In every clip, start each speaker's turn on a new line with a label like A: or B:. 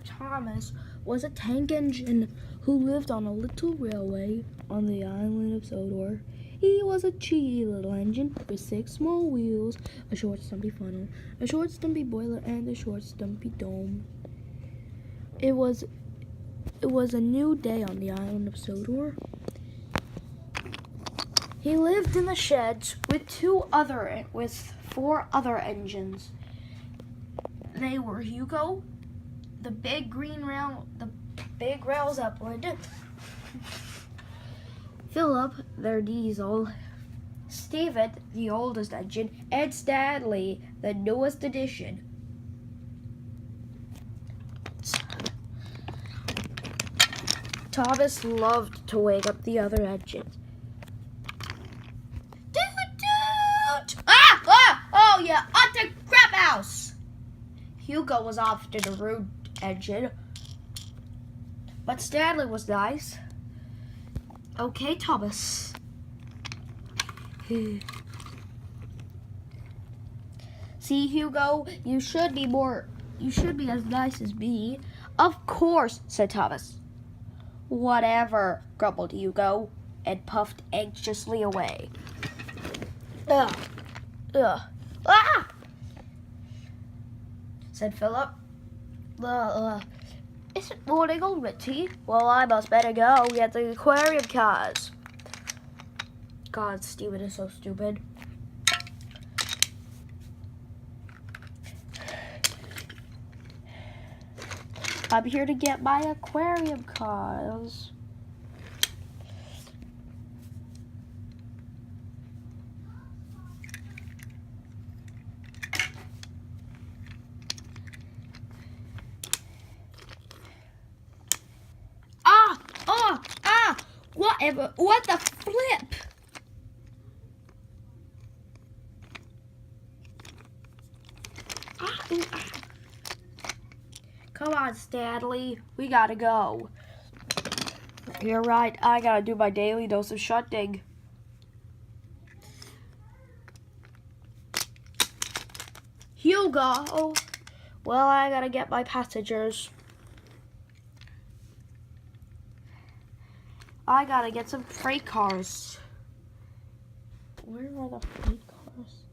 A: Thomas was a tank engine who lived on a little railway on the island of Sodor. He was a cheeky little engine with 6 small wheels, a short stumpy funnel, a short stumpy boiler, and a short stumpy dome. It was a new day on the island of Sodor. He lived in the sheds with 4 other engines. They were Hugo, the big rails upward, Philip, their diesel, Steven, the oldest engine, and Stanley, the newest addition. Thomas loved to wake up the other engines. Doot! Oh yeah, at the crap house! Hugo was often a rude engine, but Stanley was nice. Okay, Thomas. See, Hugo, you should be as nice as me. Of course, said Thomas. Whatever, grumbled Hugo, and puffed anxiously away. Ugh. Ah! Said Philip. Is it morning already? Well, I must better go get the aquarium cars. God, Steven is so stupid. I'm here to get my aquarium cars. Whatever. What the flip? Come on, Stanley. We gotta go. You're right. I gotta do my daily dose of shunting. Hugo. Well, I gotta get my passengers. I gotta get some freight cars. Where are the freight cars?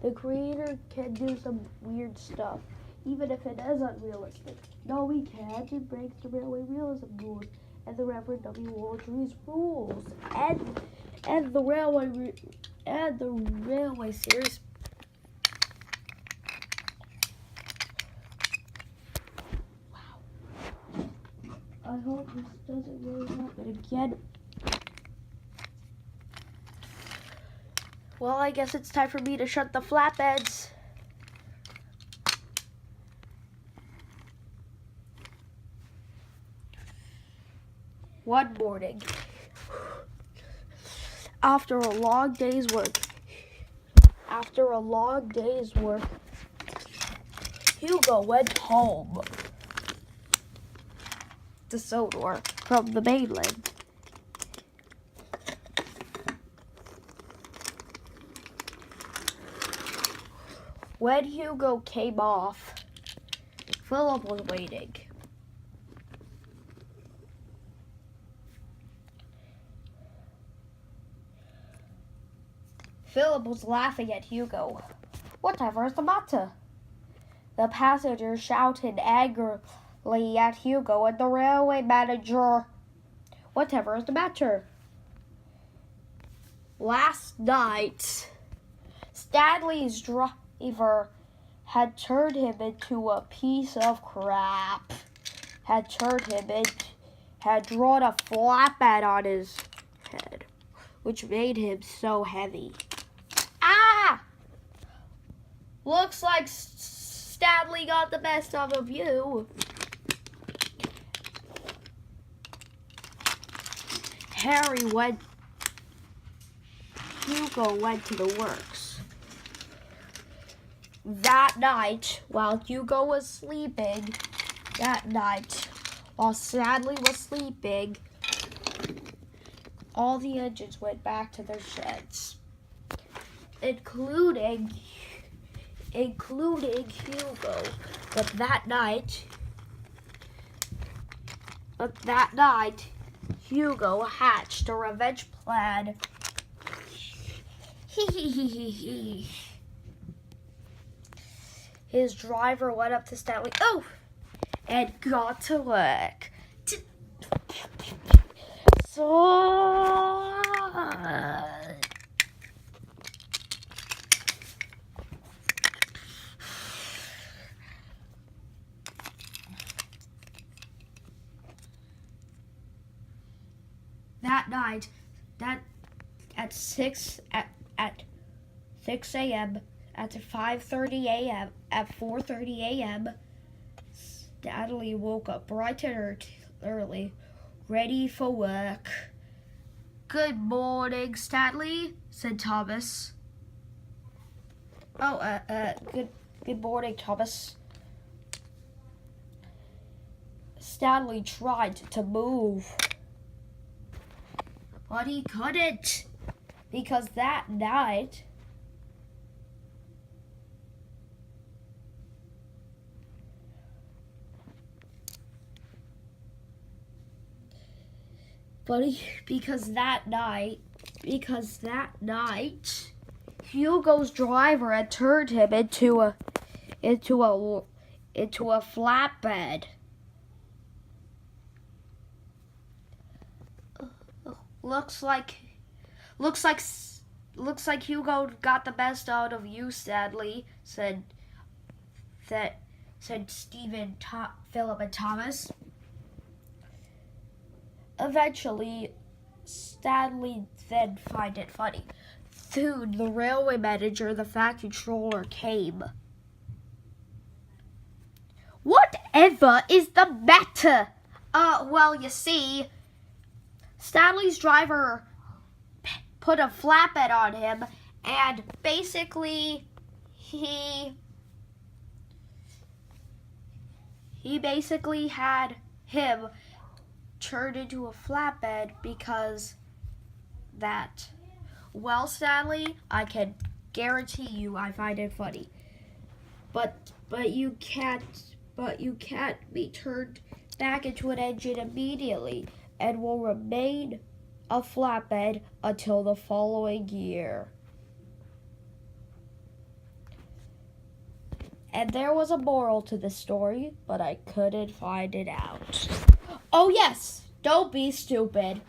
A: The creator can do some weird stuff, even if it is unrealistic. No, we can't. It breaks the railway realism rules and the Reverend W. Waldry's rules and the railway series. I hope this doesn't really happen again. Well, I guess it's time for me to shut the flatbeds. One morning, after a long day's work, Hugo went home to Sodor from the mainland. When Hugo came off, Philip was waiting. Philip was laughing at Hugo. Whatever is the matter? The passenger shouted angrily at Hugo and the railway manager. Whatever is the matter? Last night, Stanley's driver had turned him into a piece of crap. Had drawn a flatbed on his head, which made him so heavy. Ah! Looks like Stanley got the best of you. Hugo went to the works. That night, while Hugo was sleeping, while Stanley was sleeping, all the engines went back to their sheds. including Hugo. But that night, Hugo hatched a revenge plan. His driver went up to Stanley, and got to work. So that night, at 6 a.m. at 5:30 a.m. at 4:30 a.m. Stanley woke up bright and early, ready for work. "Good morning, Stanley," said Thomas. Good morning, Thomas. Stanley tried to move, but he couldn't, because that night Hugo's driver had turned him into a flatbed. Looks like Hugo got the best out of you, Stanley," said Stephen, Philip, and Thomas. Eventually, Stanley then found it funny. Soon, the railway manager, the factory controller, came. "Whatever is the matter?" Well, you see, Stanley's driver put a flatbed on him, and basically he basically had him turned into a flatbed because that. Well, Stanley, I can guarantee you I find it funny. But you can't be turned back into an engine immediately, and will remain a flatbed until the following year. And there was a moral to this story, but I couldn't find it out. Oh yes, don't be stupid.